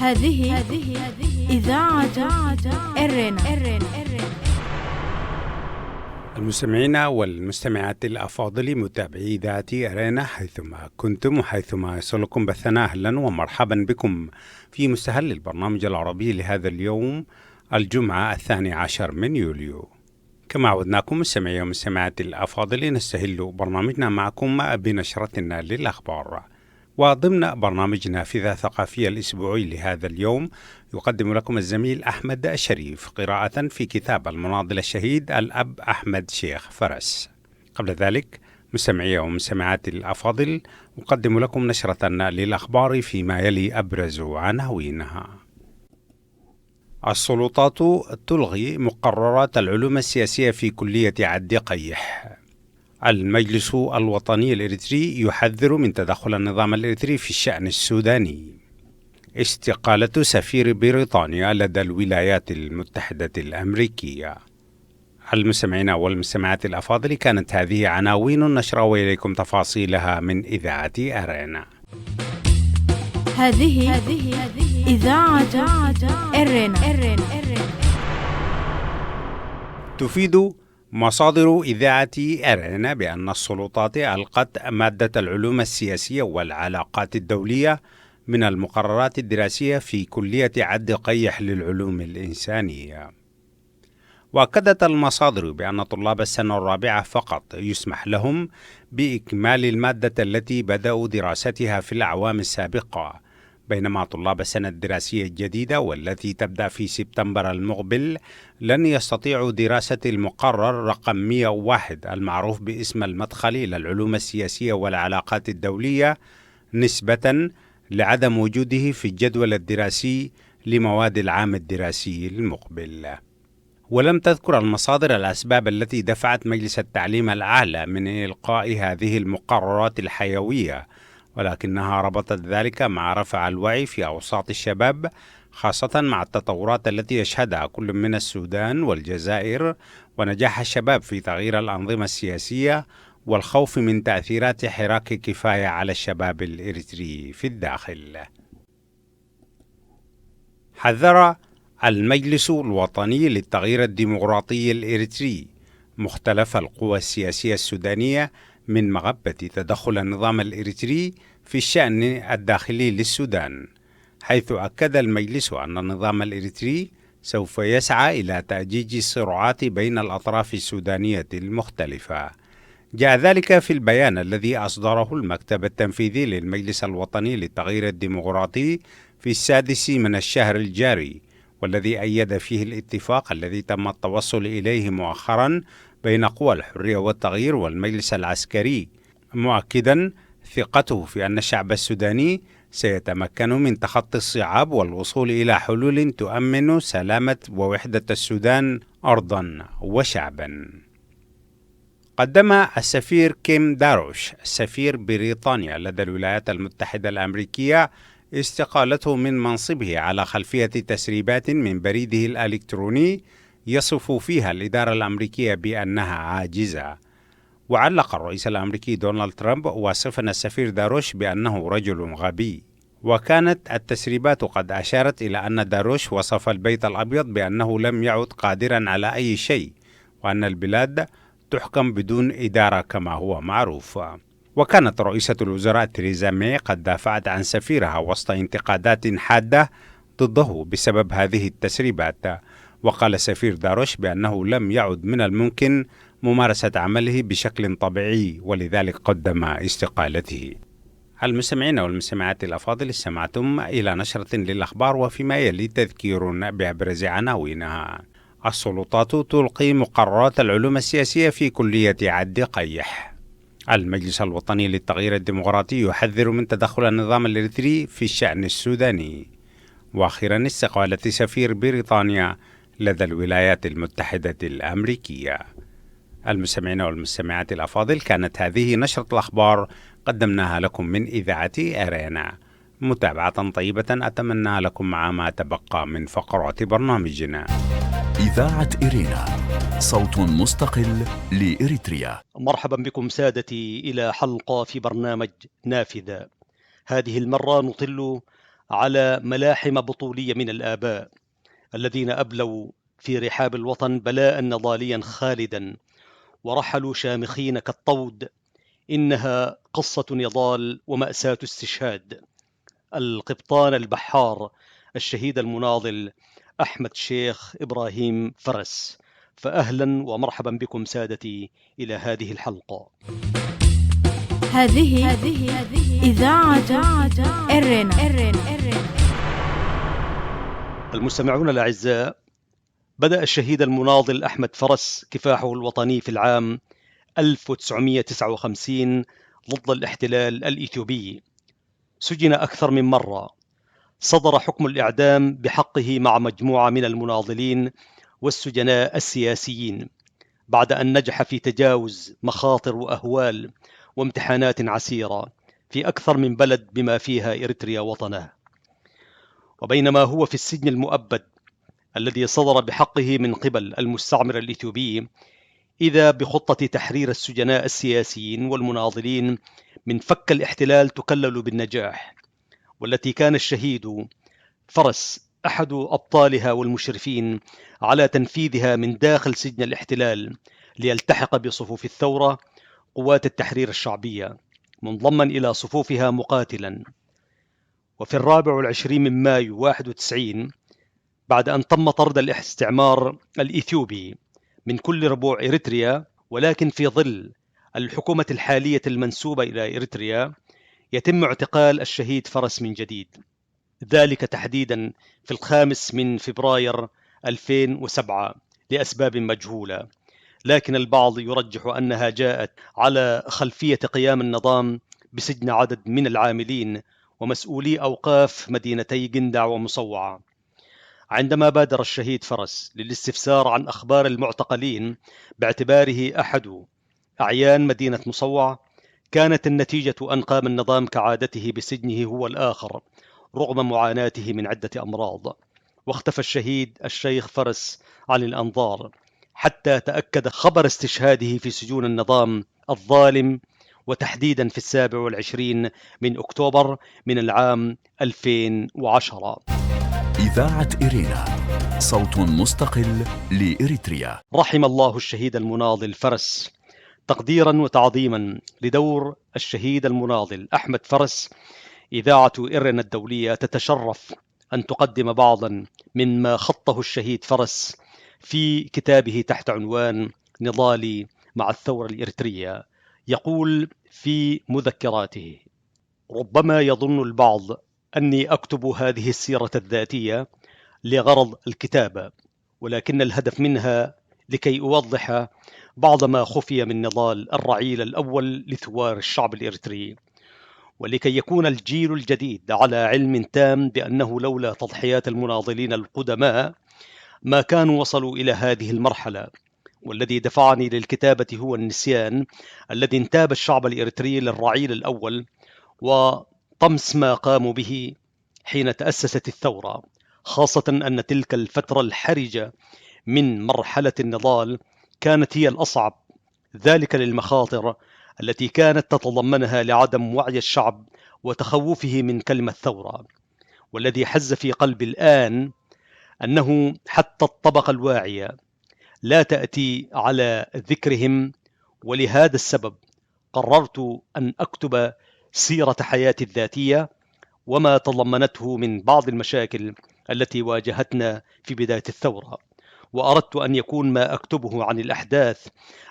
هذه إذاعة إرنا. المستمعين والمستمعات الأفاضل متابعي إذاعة أرينا حيثما كنتم وحيثما يصلكم بثنا، أهلا ومرحبا بكم في مستهل البرنامج العربي لهذا اليوم الجمعة 12 من يوليو. كما عودناكم مستمعي ومستمعات الأفاضل نستهل برنامجنا معكم بنشرتنا للأخبار، وضمن برنامجنا نافذة ثقافية الأسبوعي لهذا اليوم يقدم لكم الزميل أحمد الشريف قراءة في كتاب المناضل الشهيد الأب أحمد شيخ فرس. قبل ذلك مستمعي ومستمعات الأفاضل أقدم لكم نشرة للأخبار فيما يلي أبرز عناوينها. السلطات تلغي مقررات العلوم السياسية في كلية عد قيح. المجلس الوطني الإريتري يحذر من تدخل النظام الإريتري في الشأن السوداني. استقالة سفير بريطانيا لدى الولايات المتحدة الأمريكية. المستمعين والمستمعات الأفاضل، كانت هذه عناوين النشرة وإليكم تفاصيلها من إذاعة أرينا. هذه إذاعة إرنا. تفيد مصادر إذاعة أرينا بأن السلطات ألغت مادة العلوم السياسية والعلاقات الدولية من المقررات الدراسية في كلية عد قيح للعلوم الإنسانية. وأكدت المصادر بأن طلاب السنة الرابعة فقط يسمح لهم بإكمال المادة التي بدأوا دراستها في الأعوام السابقة، بينما طلاب السنة الدراسية الجديدة والتي تبدأ في سبتمبر المقبل لن يستطيعوا دراسة المقرر رقم 101 المعروف باسم المدخل إلى العلوم السياسية والعلاقات الدولية، نسبة لعدم وجوده في الجدول الدراسي لمواد العام الدراسي المقبل. ولم تذكر المصادر الأسباب التي دفعت مجلس التعليم الأعلى من إلقاء هذه المقررات الحيوية، ولكنها ربطت ذلك مع رفع الوعي في أوساط الشباب، خاصة مع التطورات التي يشهدها كل من السودان والجزائر، ونجاح الشباب في تغيير الأنظمة السياسية، والخوف من تأثيرات حراك كفاية على الشباب الإريتري في الداخل. حذر المجلس الوطني للتغيير الديمقراطي الإريتري مختلف القوى السياسية السودانية من مغبة تدخل النظام الإريتري في الشأن الداخلي للسودان، حيث أكد المجلس أن النظام الإريتري سوف يسعى إلى تأجيج الصراعات بين الأطراف السودانية المختلفة. جاء ذلك في البيان الذي أصدره المكتب التنفيذي للمجلس الوطني للتغيير الديمقراطي في 6 من الشهر الجاري، والذي أيد فيه الاتفاق الذي تم التوصل إليه مؤخرا بين قوى الحرية والتغيير والمجلس العسكري، مؤكدا ثقته في أن الشعب السوداني سيتمكن من تخطي الصعاب والوصول إلى حلول تؤمن سلامة ووحدة السودان أرضا وشعبا. قدم السفير كيم داروش سفير بريطانيا لدى الولايات المتحدة الأمريكية استقالته من منصبه على خلفية تسريبات من بريده الإلكتروني يصف فيها الإدارة الأمريكية بأنها عاجزة. وعلق الرئيس الأمريكي دونالد ترامب واصفا السفير داروش بأنه رجل غبي. وكانت التسريبات قد أشارت إلى أن داروش وصف البيت الأبيض بأنه لم يعد قادرا على أي شيء، وأن البلاد تحكم بدون إدارة كما هو معروف. وكانت رئيسة الوزراء تريزا ماي قد دافعت عن سفيرها وسط انتقادات حادة ضده بسبب هذه التسريبات. وقال السفير داروش بأنه لم يعد من الممكن ممارسة عمله بشكل طبيعي، ولذلك قدم استقالته. المستمعين والمستمعات الأفاضل، استمعتم إلى نشرة للأخبار وفيما يلي تذكير بأبرز عناوينها. السلطات تلقي مقررات العلوم السياسية في كلية عد قيح. المجلس الوطني للتغيير الديمقراطي يحذر من تدخل النظام الإريتري في الشأن السوداني. وأخيرا استقالة سفير بريطانيا لدى الولايات المتحدة الأمريكية. المستمعين والمستمعات الأفاضل، كانت هذه نشرة الأخبار قدمناها لكم من إذاعة أرينا. متابعة طيبة أتمنى لكم مع ما تبقى من فقرات برنامجنا. إذاعة إرينا، صوت مستقل لإريتريا. مرحبا بكم سادتي إلى حلقة في برنامج نافذة. هذه المرة نطل على ملاحم بطولية من الآباء الذين أبلوا في رحاب الوطن بلاء نضاليا خالدا ورحلوا شامخين كالطود. إنها قصة نضال ومأساة استشهاد. القبطان البحار الشهيد المناضل أحمد شيخ إبراهيم فرس. فأهلا ومرحبا بكم سادتي إلى هذه الحلقة. هذه إذاعة إرنا. المستمعون الأعزاء، بدأ الشهيد المناضل أحمد فرس كفاحه الوطني في العام 1959 ضد الاحتلال الإثيوبي. سجن أكثر من مرة. صدر حكم الإعدام بحقه مع مجموعة من المناضلين والسجناء السياسيين بعد أن نجح في تجاوز مخاطر وأهوال وامتحانات عسيرة في أكثر من بلد بما فيها إريتريا وطنه. وبينما هو في السجن المؤبد الذي صدر بحقه من قبل المستعمر الإثيوبي، إذا بخطة تحرير السجناء السياسيين والمناضلين من فك الاحتلال تكلل بالنجاح، والتي كان الشهيد فرس أحد أبطالها والمشرفين على تنفيذها من داخل سجن الاحتلال ليلتحق بصفوف الثورة قوات التحرير الشعبية منضما إلى صفوفها مقاتلا. وفي 24 من مايو 91 بعد أن تم طرد الاستعمار الإثيوبي من كل ربوع إريتريا، ولكن في ظل الحكومة الحالية المنسوبة إلى إريتريا، يتم اعتقال الشهيد فرس من جديد، ذلك تحديدا في 5 من فبراير 2007 لأسباب مجهولة، لكن البعض يرجح أنها جاءت على خلفية قيام النظام بسجن عدد من العاملين ومسؤولي أوقاف مدينتي جندع ومصوعة. عندما بادر الشهيد فرس للاستفسار عن أخبار المعتقلين باعتباره أحد أعيان مدينة مصوع، كانت النتيجة أن قام النظام كعادته بسجنه هو الآخر رغم معاناته من عدة أمراض. واختفى الشهيد الشيخ فرس عن الأنظار حتى تأكد خبر استشهاده في سجون النظام الظالم، وتحديدا في 27 من أكتوبر من العام 2010. إذاعة إرينا، صوت مستقل لإريتريا. رحم الله الشهيد المناضل فرس. تقديرا وتعظيما لدور الشهيد المناضل أحمد فرس، إذاعة إرنا الدولية تتشرف أن تقدم بعضا مما خطه الشهيد فرس في كتابه تحت عنوان نضالي مع الثورة الإريترية. يقول في مذكراته: ربما يظن البعض أني أكتب هذه السيرة الذاتية لغرض الكتابة، ولكن الهدف منها لكي أوضح بعض ما خفي من نضال الرعيل الأول لثوار الشعب الإريتري، ولكي يكون الجيل الجديد على علم تام بأنه لولا تضحيات المناضلين القدماء ما كانوا وصلوا إلى هذه المرحلة. والذي دفعني للكتابة هو النسيان الذي انتاب الشعب الإريتري للرعيل الأول وطمس ما قاموا به حين تأسست الثورة، خاصة أن تلك الفترة الحرجة من مرحلة النضال كانت هي الأصعب، ذلك للمخاطر التي كانت تتضمنها لعدم وعي الشعب وتخوفه من كلمة ثورة. والذي حز في قلبي الآن أنه حتى الطبقة الواعية لا تأتي على ذكرهم، ولهذا السبب قررت أن أكتب سيرة حياتي الذاتية وما تضمنته من بعض المشاكل التي واجهتنا في بداية الثورة. وأردت أن يكون ما أكتبه عن الأحداث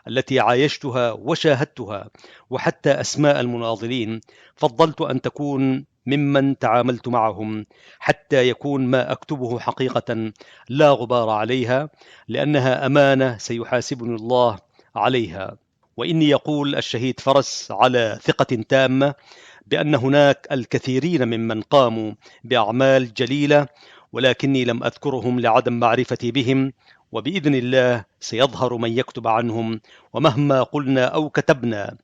التي عايشتها وشاهدتها وحتى أسماء المناضلين فضلت أن تكون ممن تعاملت معهم، حتى يكون ما أكتبه حقيقة لا غبار عليها، لأنها أمانة سيحاسبني الله عليها. وإني يقول الشهيد فرس على ثقة تامة بأن هناك الكثيرين ممن قاموا بأعمال جليلة، ولكني لم أذكرهم لعدم معرفتي بهم، وبإذن الله سيظهر من يكتب عنهم، ومهما قلنا أو كتبنا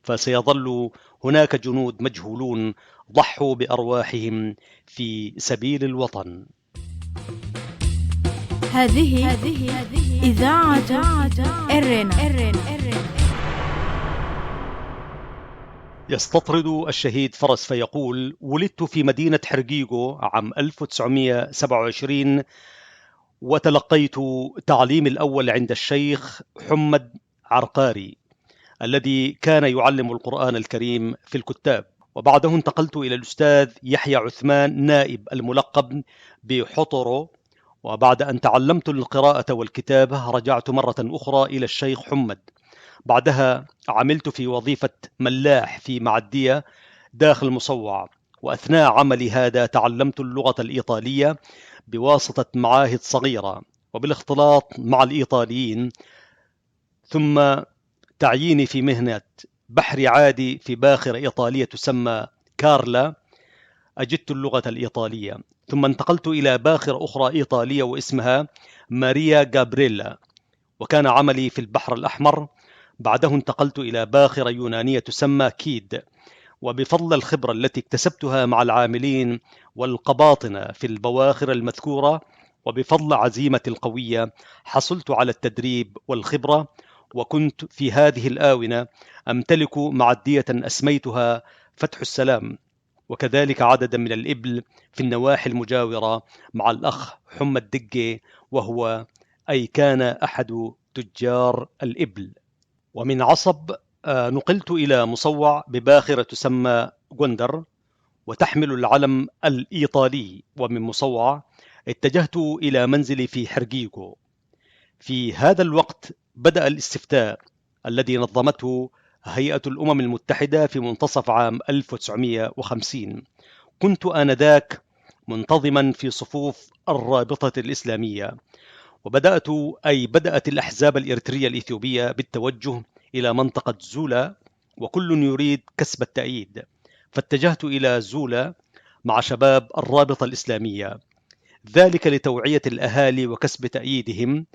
فسيظل هناك جنود مجهولون ضحوا بأرواحهم في سبيل الوطن. هذه إذاعة إرنا. يستطرد الشهيد فرس فيقول: ولدت في مدينة حرقيقو عام 1927، وتلقيت تعليمي الأول عند الشيخ حمد عرقاري الذي كان يعلم القرآن الكريم في الكتاب، وبعده انتقلت إلى الأستاذ يحيى عثمان نائب الملقب بحطرو، وبعد أن تعلمت القراءة والكتابة رجعت مرة أخرى إلى الشيخ حمد. بعدها عملت في وظيفة ملاح في معدية داخل مصوع، وأثناء عملي هذا تعلمت اللغة الإيطالية بواسطة معاهد صغيرة وبالاختلاط مع الإيطاليين، ثم تعييني في مهنة بحر عادي في باخرة إيطالية تسمى كارلا، أجدت اللغة الإيطالية، ثم انتقلت إلى باخرة أخرى إيطالية واسمها ماريا جابريلا، وكان عملي في البحر الأحمر. بعده انتقلت إلى باخرة يونانية تسمى كيد، وبفضل الخبرة التي اكتسبتها مع العاملين والقباطنة في البواخر المذكورة، وبفضل عزيمتي القوية، حصلت على التدريب والخبرة، وكنت في هذه الآونة أمتلك معدية أسميتها فتح السلام، وكذلك عددا من الإبل في النواحي المجاورة مع الأخ حمد دقي، وهو كان أحد تجار الإبل. ومن عصب نقلت إلى مصوع بباخرة تسمى غندر وتحمل العلم الإيطالي، ومن مصوع اتجهت إلى منزلي في حرقيقو. في هذا الوقت بدأ الاستفتاء الذي نظمته هيئة الأمم المتحدة في منتصف عام 1950. كنت آنذاك منتظما في صفوف الرابطة الإسلامية، بدأت الأحزاب الإريترية الإثيوبية بالتوجه إلى منطقة زولا، وكل يريد كسب التأييد، فاتجهت إلى زولا مع شباب الرابطة الإسلامية، ذلك لتوعية الأهالي وكسب تأييدهم.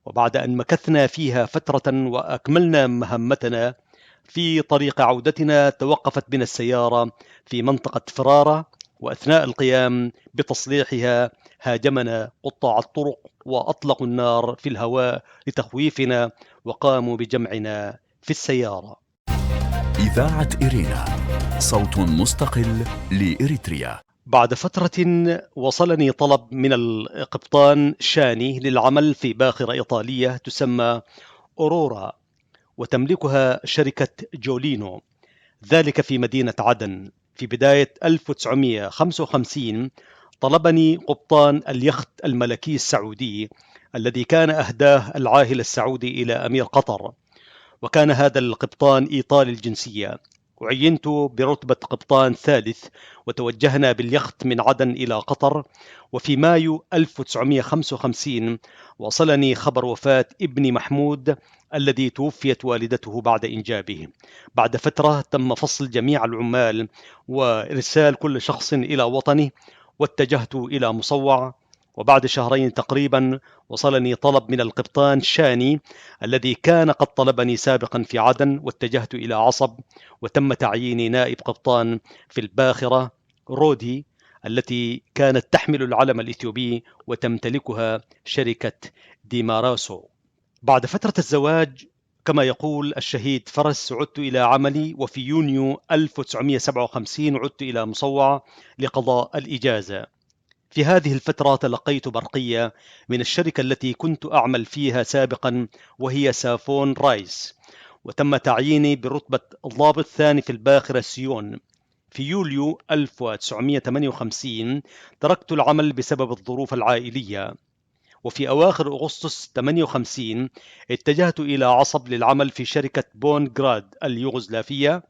وبعد أن مكثنا فيها فترة وأكملنا مهمتنا، في طريق عودتنا توقفت بنا السيارة في منطقة فرارة، وأثناء القيام بتصليحها هاجمنا قطاع الطرق وأطلقوا النار في الهواء لتخويفنا، وقاموا بجمعنا في السيارة. إذاعة إرينا، صوت مستقل لإريتريا. بعد فترة وصلني طلب من القبطان شاني للعمل في باخرة إيطالية تسمى أورورا، وتملكها شركة جولينو، ذلك في مدينة عدن. في بداية 1955 طلبني قبطان اليخت الملكي السعودي الذي كان أهداه العاهل السعودي إلى أمير قطر، وكان هذا القبطان إيطالي الجنسية. وعينت برتبة قبطان ثالث، وتوجهنا باليخت من عدن إلى قطر. وفي مايو 1955 وصلني خبر وفاة ابني محمود الذي توفيت والدته بعد إنجابه. بعد فترة تم فصل جميع العمال وإرسال كل شخص إلى وطنه، واتجهت إلى مصوع. وبعد شهرين تقريبا وصلني طلب من القبطان شاني الذي كان قد طلبني سابقا في عدن، واتجهت إلى عصب، وتم تعييني نائب قبطان في الباخرة رودي التي كانت تحمل العلم الإثيوبي وتمتلكها شركة ديماراسو. بعد فترة الزواج كما يقول الشهيد فرس عدت إلى عملي، وفي يونيو 1957 عدت إلى مصوع لقضاء الإجازة. في هذه الفترة تلقيت برقية من الشركة التي كنت أعمل فيها سابقا، وهي سافون رايس، وتم تعييني برتبة ضابط ثاني في الباخرة سيون. في يوليو 1958 تركت العمل بسبب الظروف العائلية. وفي أواخر أغسطس 58 اتجهت إلى عصب للعمل في شركة بون جراد اليوغوسلافية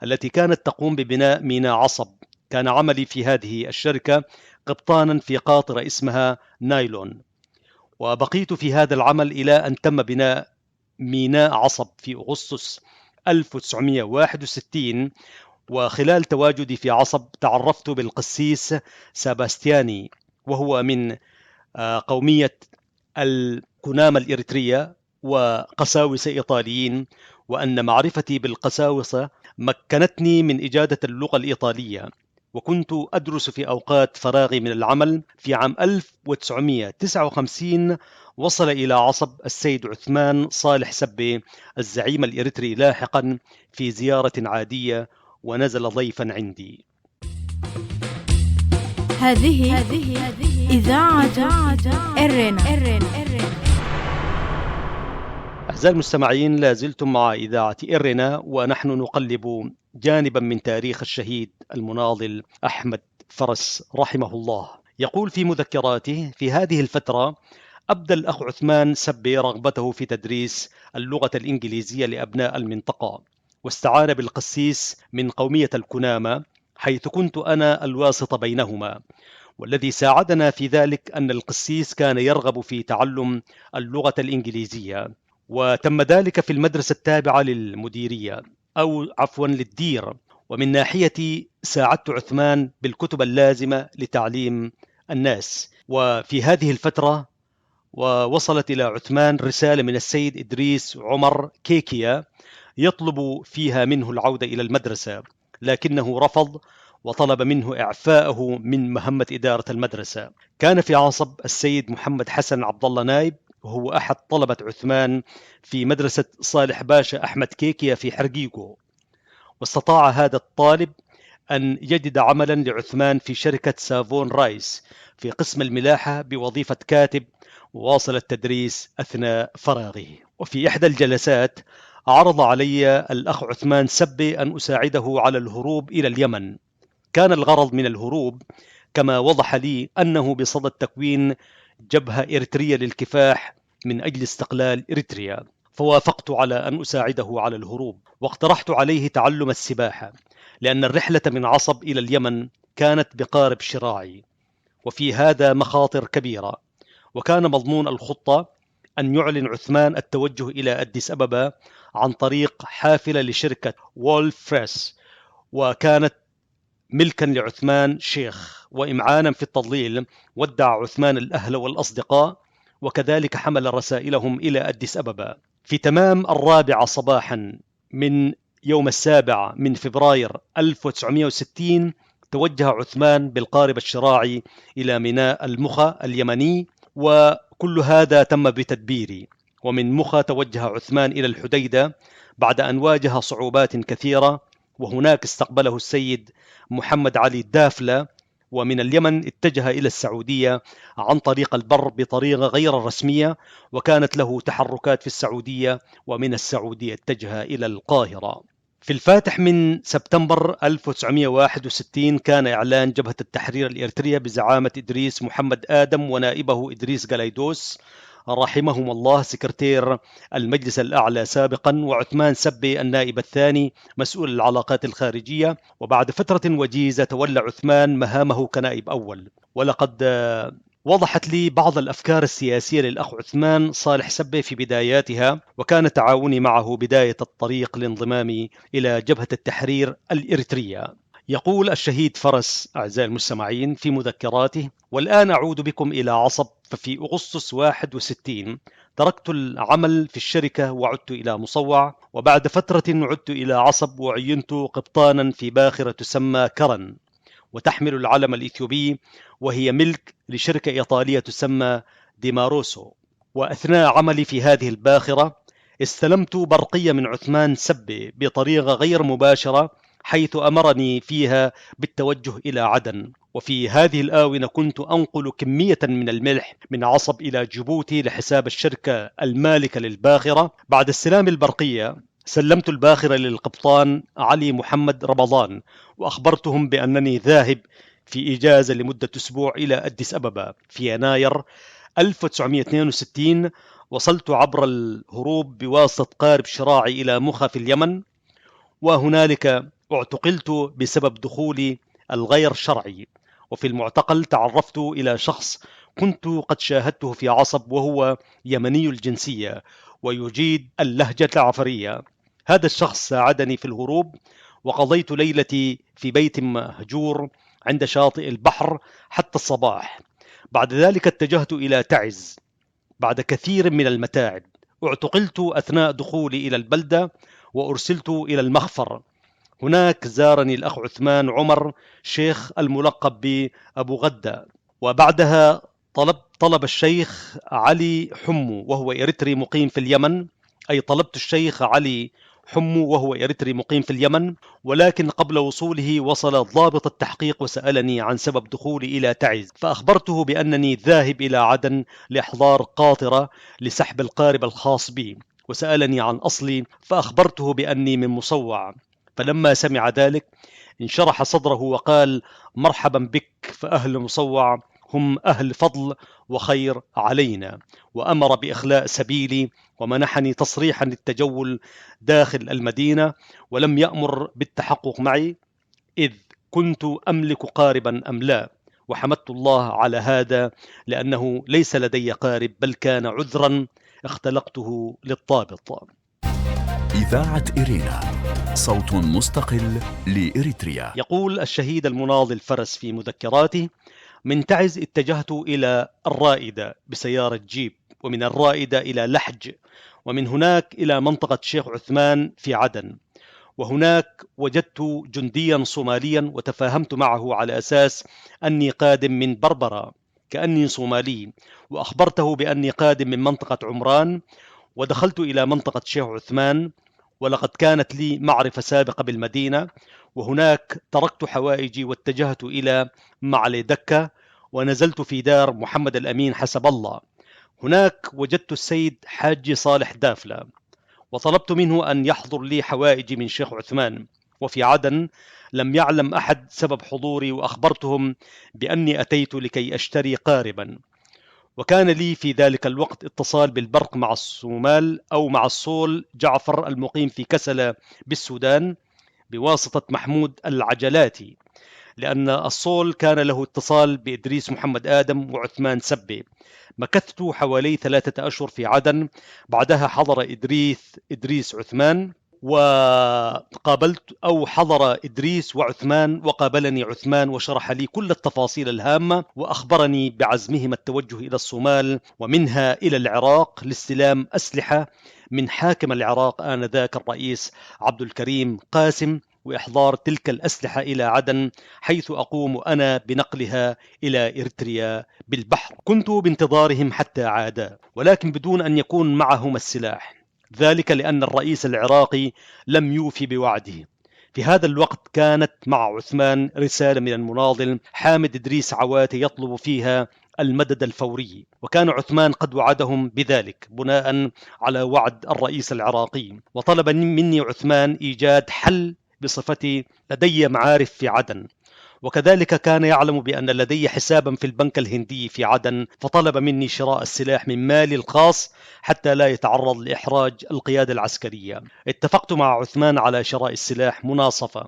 التي كانت تقوم ببناء ميناء عصب. كان عملي في هذه الشركة قبطانا في قاطرة اسمها نايلون، وبقيت في هذا العمل إلى أن تم بناء ميناء عصب في أغسطس 1961. وخلال تواجدي في عصب تعرفت بالقسيس ساباستياني، وهو من قومية الكنامة الإريترية وقساوسة إيطاليين، وأن معرفتي بالقساوسة مكنتني من إجادة اللغة الإيطالية. وكنت أدرس في أوقات فراغي من العمل. في عام 1959 وصل إلى عصب السيد عثمان صالح سبي الزعيم الإريتري لاحقا في زيارة عادية، ونزل ضيفا عندي. هذه إذاعة إرنا. أعزائي المستمعين، لا زلتم مع إذاعة إرنا، ونحن نقلب جانبا من تاريخ الشهيد المناضل أحمد فرس رحمه الله. يقول في مذكراته: في هذه الفترة أبدى الأخ عثمان سبي رغبته في تدريس اللغة الإنجليزية لأبناء المنطقة، واستعان بالقسيس من قومية الكنامة، حيث كنت أنا الواسط بينهما. والذي ساعدنا في ذلك أن القسيس كان يرغب في تعلم اللغة الإنجليزية، وتم ذلك في المدرسة التابعة للمديرية للدير. ومن ناحيتي ساعدت عثمان بالكتب اللازمة لتعليم الناس. وفي هذه الفترة ووصلت إلى عثمان رسالة من السيد إدريس عمر كيكيا يطلب فيها منه العودة إلى المدرسة، لكنه رفض وطلب منه إعفاءه من مهمة إدارة المدرسة. كان في عصب السيد محمد حسن عبد الله نايب، وهو أحد طلبة عثمان في مدرسة صالح باشا أحمد كيكيا في حرقيقو. واستطاع هذا الطالب أن يجد عملا لعثمان في شركة سافون رايس في قسم الملاحة بوظيفة كاتب، وواصل التدريس أثناء فراغه. وفي إحدى الجلسات عرض علي الأخ عثمان سبي أن أساعده على الهروب إلى اليمن. كان الغرض من الهروب كما وضح لي أنه بصدد تكوين جبهة إريترية للكفاح من أجل استقلال إريتريا، فوافقت على أن أساعده على الهروب، واقترحت عليه تعلم السباحة، لأن الرحلة من عصب إلى اليمن كانت بقارب شراعي، وفي هذا مخاطر كبيرة. وكان مضمون الخطة أن يعلن عثمان التوجه إلى أديس أبابا عن طريق حافلة لشركة وولف فريس، وكانت ملكا لعثمان شيخ. وإمعانا في التضليل ودع عثمان الأهل والأصدقاء، وكذلك حمل رسائلهم إلى أديس أبابا. في تمام 4 صباحا من يوم 7 من فبراير 1960 توجه عثمان بالقارب الشراعي إلى ميناء المخا اليمني، وكل هذا تم بتدبيري. ومن مخا توجه عثمان إلى الحديدة بعد أن واجه صعوبات كثيرة، وهناك استقبله السيد محمد علي الدافلة. ومن اليمن اتجه إلى السعودية عن طريق البر بطريقة غير رسمية، وكانت له تحركات في السعودية، ومن السعودية اتجه إلى القاهرة. في الفاتح من سبتمبر 1961 كان إعلان جبهة التحرير الإريترية بزعامة إدريس محمد آدم ونائبه إدريس جلايدوس رحمهم الله سكرتير المجلس الأعلى سابقا، وعثمان سبي النائب الثاني مسؤول العلاقات الخارجية. وبعد فترة وجيزة تولى عثمان مهامه كنائب أول. ولقد وضحت لي بعض الأفكار السياسية للأخ عثمان صالح سبي في بداياتها، وكان تعاوني معه بداية الطريق لانضمامي إلى جبهة التحرير الإريترية. يقول الشهيد فرس أعزائي المستمعين في مذكراته: والآن أعود بكم إلى عصب. ففي أغسطس 61 تركت العمل في الشركة وعدت إلى مصوع، وبعد فترة عدت إلى عصب وعينت قبطانا في باخرة تسمى كرن، وتحمل العلم الإثيوبي، وهي ملك لشركة إيطالية تسمى ديماروسو. وأثناء عملي في هذه الباخرة استلمت برقية من عثمان سبي بطريقة غير مباشرة، حيث أمرني فيها بالتوجه إلى عدن. وفي هذه الآونة كنت أنقل كمية من الملح من عصب إلى جيبوتي لحساب الشركة المالكة للباخرة. بعد استلام البرقية سلمت الباخرة للقبطان علي محمد رمضان، وأخبرتهم بأنني ذاهب في إجازة لمدة أسبوع إلى أديس أبابا. في يناير 1962 وصلت عبر الهروب بواسطة قارب شراعي إلى مخا في اليمن، وهنالك اعتقلت بسبب دخولي الغير شرعي. وفي المعتقل تعرفت إلى شخص كنت قد شاهدته في عصب، وهو يمني الجنسية ويجيد اللهجة العفرية. هذا الشخص ساعدني في الهروب، وقضيت ليلتي في بيت مهجور عند شاطئ البحر حتى الصباح. بعد ذلك اتجهت إلى تعز بعد كثير من المتاعب. اعتقلت أثناء دخولي إلى البلدة وأرسلت إلى المخفر. هناك زارني الأخ عثمان عمر شيخ الملقب بأبو غدة، وبعدها طلب الشيخ علي حمو وهو إريتري مقيم في اليمن، أي طلبت الشيخ علي حمو وهو إريتري مقيم في اليمن، ولكن قبل وصوله وصل ضابط التحقيق وسألني عن سبب دخولي إلى تعز، فأخبرته بأنني ذاهب إلى عدن لإحضار قاطرة لسحب القارب الخاص بي، وسألني عن أصلي فأخبرته بأني من مصوع، فلما سمع ذلك انشرح صدره وقال: مرحبا بك، فأهل مصوع هم أهل فضل وخير علينا، وأمر بإخلاء سبيلي ومنحني تصريحا للتجول داخل المدينة، ولم يأمر بالتحقق معي إذ كنت أملك قاربا أم لا، وحمدت الله على هذا لأنه ليس لدي قارب بل كان عذرا اختلقته للضابط. إذاعة إرينا، صوت مستقل لإريتريا. يقول الشهيد المناضل فرس في مذكراته: من تعز اتجهت إلى الرائدة بسيارة جيب، ومن الرائدة إلى لحج، ومن هناك إلى منطقة شيخ عثمان في عدن، وهناك وجدت جنديا صوماليا وتفاهمت معه على أساس أني قادم من بربرة كأني صومالي، وأخبرته بأني قادم من منطقة عمران، ودخلت إلى منطقة شيخ عثمان، ولقد كانت لي معرفة سابقة بالمدينة، وهناك تركت حوائجي واتجهت إلى معلي دكة، ونزلت في دار محمد الأمين حسب الله. هناك وجدت السيد حاجي صالح دافلة، وطلبت منه أن يحضر لي حوائجي من شيخ عثمان، وفي عدن لم يعلم أحد سبب حضوري، وأخبرتهم بأني أتيت لكي أشتري قاربا، وكان لي في ذلك الوقت اتصال بالبرق مع الصومال أو مع الصول جعفر المقيم في كسلة بالسودان بواسطة محمود العجلاتي، لأن الصول كان له اتصال بإدريس محمد آدم وعثمان سبي. مكثت حوالي 3 أشهر في عدن، بعدها حضر إدريس عثمان وقابلت، أو حضر إدريس وعثمان وقابلني عثمان وشرح لي كل التفاصيل الهامة، وأخبرني بعزمهما التوجه إلى الصومال ومنها إلى العراق لاستلام أسلحة من حاكم العراق آنذاك الرئيس عبد الكريم قاسم، وإحضار تلك الأسلحة إلى عدن، حيث أقوم أنا بنقلها إلى إريتريا بالبحر. كنت بانتظارهم حتى عادا، ولكن بدون أن يكون معهم السلاح، ذلك لأن الرئيس العراقي لم يوفي بوعده. في هذا الوقت كانت مع عثمان رسالة من المناضل حامد إدريس عواتي يطلب فيها المدد الفوري، وكان عثمان قد وعدهم بذلك بناء على وعد الرئيس العراقي، وطلب مني عثمان إيجاد حل بصفتي لدي معارف في عدن، وكذلك كان يعلم بأن لدي حسابا في البنك الهندي في عدن، فطلب مني شراء السلاح من مالي الخاص حتى لا يتعرض لإحراج القيادة العسكرية. اتفقت مع عثمان على شراء السلاح مناصفة،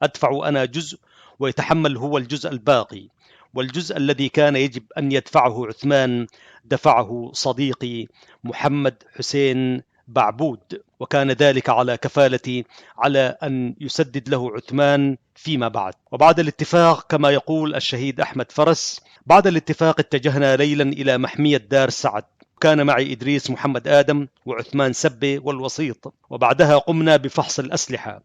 أدفع أنا جزء ويتحمل هو الجزء الباقي، والجزء الذي كان يجب أن يدفعه عثمان دفعه صديقي محمد حسين بعبود، وكان ذلك على كفالتي على أن يسدد له عثمان فيما بعد. وبعد الاتفاق كما يقول الشهيد أحمد فرس، بعد الاتفاق اتجهنا ليلا إلى محمية دار سعد، كان معي إدريس محمد آدم وعثمان سبي والوسيط، وبعدها قمنا بفحص الأسلحة،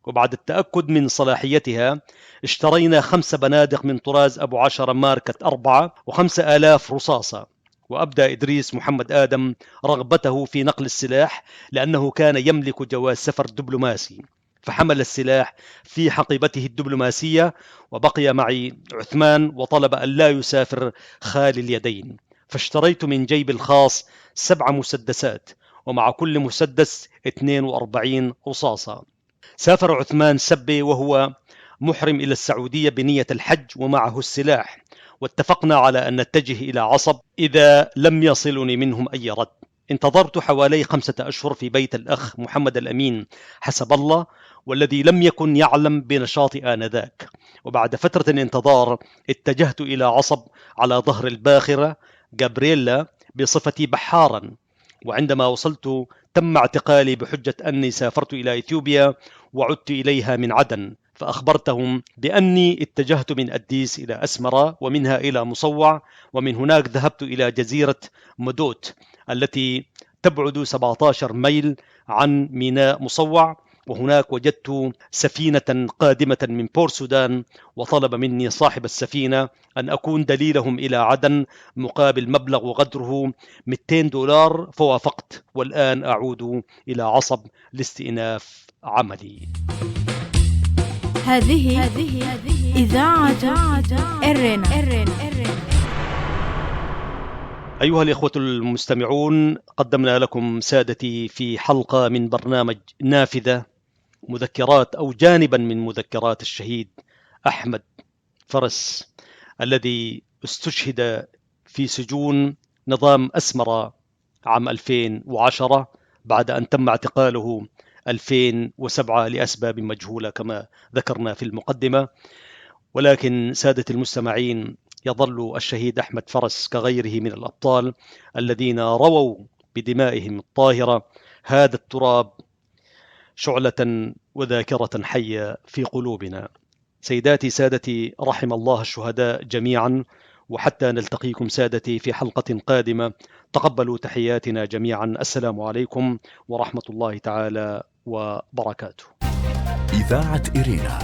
وبعد التأكد من صلاحيتها اشترينا 5 بنادق من طراز أبو 10 ماركة 4 و5000 رصاصة. وأبدى إدريس محمد آدم رغبته في نقل السلاح لأنه كان يملك جواز سفر دبلوماسي، فحمل السلاح في حقيبته الدبلوماسية، وبقي معي عثمان وطلب أن لا يسافر خالي اليدين، فاشتريت من جيبي الخاص 7 مسدسات، ومع كل مسدس 42 رصاصة. سافر عثمان سبي وهو محرم إلى السعودية بنية الحج ومعه السلاح، واتفقنا على أن نتجه إلى عصب إذا لم يصلني منهم أي رد. انتظرت حوالي 5 أشهر في بيت الأخ محمد الأمين حسب الله، والذي لم يكن يعلم بنشاطي آنذاك، وبعد فترة الانتظار اتجهت إلى عصب على ظهر الباخرة جابرييلا بصفتي بحارا، وعندما وصلت تم اعتقالي بحجة أني سافرت إلى إثيوبيا وعدت إليها من عدن، فأخبرتهم بأني اتجهت من أديس إلى أسمرة ومنها إلى مصوع، ومن هناك ذهبت إلى جزيرة مدوت التي تبعد 17 ميل عن ميناء مصوع، وهناك وجدت سفينة قادمة من بور سودان، وطلب مني صاحب السفينة أن أكون دليلهم إلى عدن مقابل مبلغ وقدره $200، فوافقت، والآن أعود إلى عصب لاستئناف عملي. هذه إذاعة إرنا. أيها الإخوة المستمعون، قدمنا لكم سادتي في حلقة من برنامج نافذة مذكرات أو جانبا من مذكرات الشهيد أحمد فرس الذي استشهد في سجون نظام أسمرة عام 2010 بعد أن تم اعتقاله 2007 لأسباب مجهولة كما ذكرنا في المقدمة. ولكن سادة المستمعين، يظل الشهيد أحمد فرس كغيره من الأبطال الذين رووا بدمائهم الطاهرة هذا التراب شعلة وذاكرة حية في قلوبنا. سيداتي سادتي، رحم الله الشهداء جميعا، وحتى نلتقيكم سادتي في حلقة قادمة، تقبلوا تحياتنا جميعا. السلام عليكم ورحمة الله تعالى وبركاته. إذاعة إرينا،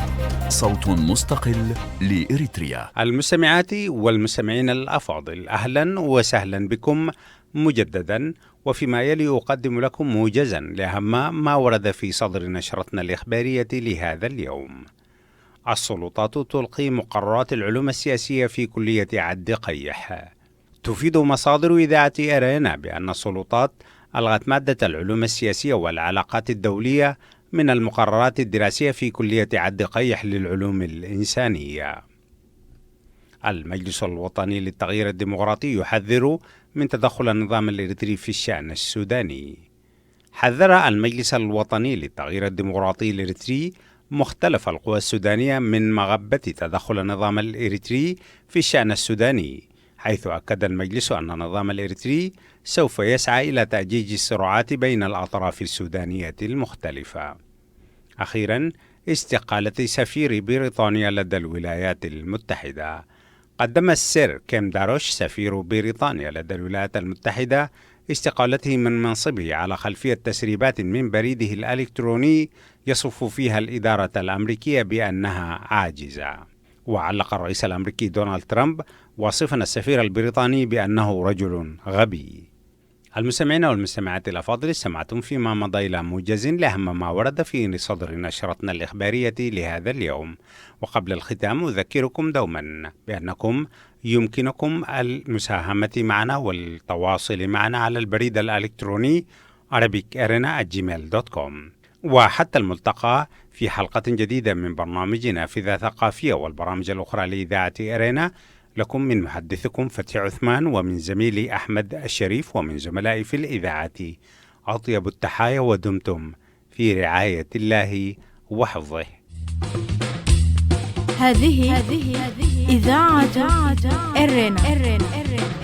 صوت مستقل لإريتريا. المستمعات والمستمعين الأفاضل، أهلا وسهلا بكم مجددا، وفيما يلي أقدم لكم موجزا لأهم ما ورد في صدر نشرتنا الإخبارية لهذا اليوم. السلطات تلقي مقررات العلوم السياسية في كلية عد قيح. تفيد مصادر إذاعة إرينا بأن السلطات ألغت مادة العلوم السياسية والعلاقات الدولية من المقررات الدراسية في كلية عد قيح للعلوم الإنسانية. المجلس الوطني للتغيير الديمقراطي يحذر من تدخل النظام الإريتري في الشأن السوداني. حذر المجلس الوطني للتغيير الديمقراطي الإريتري مختلف القوى السودانية من مغبة تدخل النظام الإريتري في الشأن السوداني، حيث أكد المجلس أن النظام الإريتري سوف يسعى إلى تأجيج الصراعات بين الأطراف السودانية المختلفة. أخيرا، استقالة سفير بريطانيا لدى الولايات المتحدة. قدم السير كيم داروش سفير بريطانيا لدى الولايات المتحدة استقالته من منصبه على خلفية تسريبات من بريده الإلكتروني يصف فيها الإدارة الأمريكية بأنها عاجزة. وعلق الرئيس الأمريكي دونالد ترامب واصفا السفير البريطاني بأنه رجل غبي. المستمعين والمستمعات الأفاضل، سمعتم فيما مضى إلى موجز لأهم ما ورد في صدر نشرتنا الإخبارية لهذا اليوم. وقبل الختام أذكركم دوما بأنكم يمكنكم المساهمة معنا والتواصل معنا على البريد الإلكتروني arabicerena@gmail.com. وحتى الملتقى في حلقة جديدة من برنامج نافذة ثقافية والبرامج الأخرى لإذاعة إرينا. لكم من محدثكم فتحي عثمان، ومن زميلي أحمد الشريف، ومن زملائي في الإذاعة أطيب التحايا، ودمتم في رعاية الله وحفظه. هذه إذاعة إرينا.